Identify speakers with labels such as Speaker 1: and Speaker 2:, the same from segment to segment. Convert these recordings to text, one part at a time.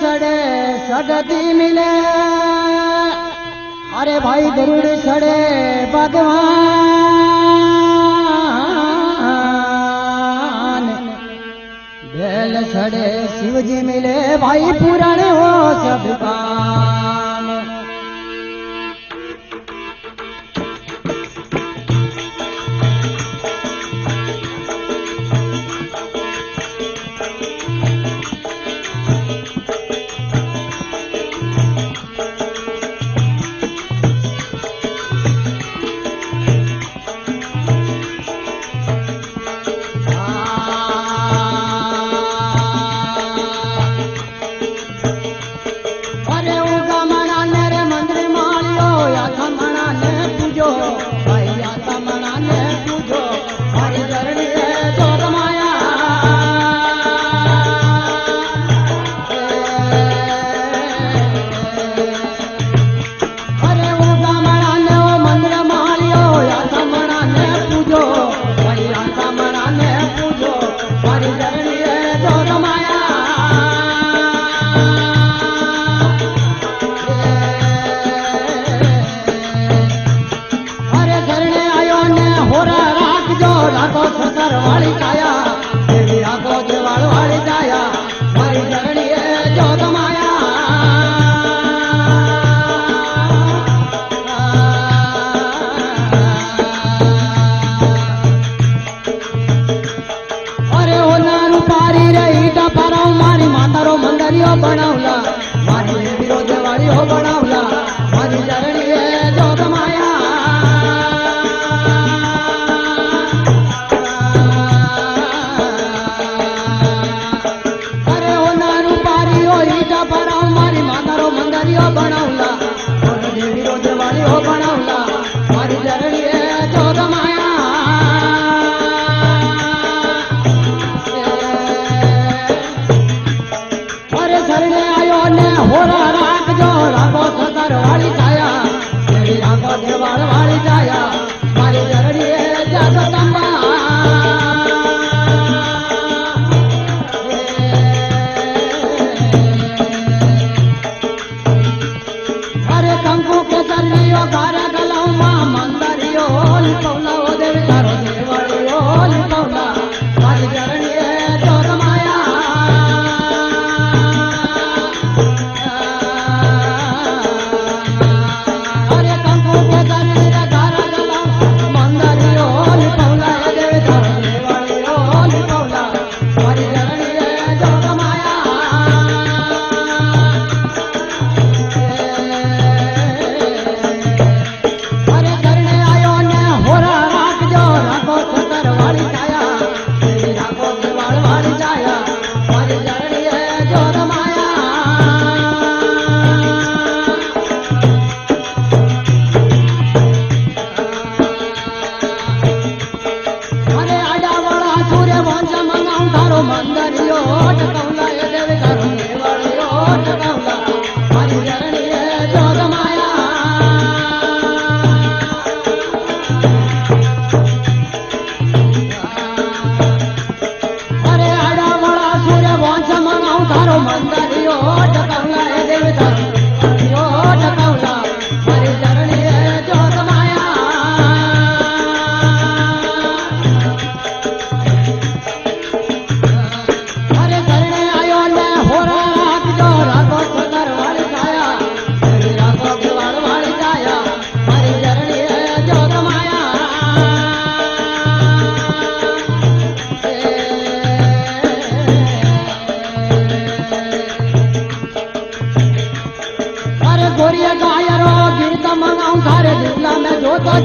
Speaker 1: सड़े सगती मिले, अरे भाई गरुड़ सड़े भगवान, बेल सड़े शिवजी मिले, भाई पूरण हो सब काम। बनावला मारी विरोध वाली हो बनावला मारी चरणी जोग माया अरे ओ नारू पारी हो ईटा पराव मारी मातारो मंदरियो बनावला मारी विरोध वाली हो बनावला मारी चरणी जोग माया होरा राग जो रागो सदर वाली छाया तेरी रागो देवाल वाली छाया मारी जरड़ी जगदम्बा अरे कंकु के चलियो गारा गलाऊ मां मंदरियो लिपौला ओ देवी तारो देवड़ियो लिपौला मारी जरड़ी जोग माया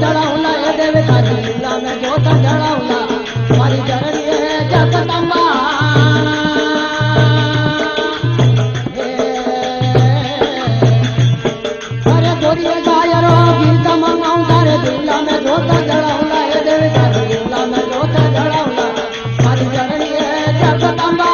Speaker 1: जड़ाऊला ये देवी तारी लीला में जोता जड़ाऊला मारी चरणी जगदम्बा अरे गोरिये गायरो गीत मंगाऊं तारे लीला में जोता जड़ाऊला ये देवी तारी लीला में जोता जड़ाऊला मारी चरणी जगदम्बा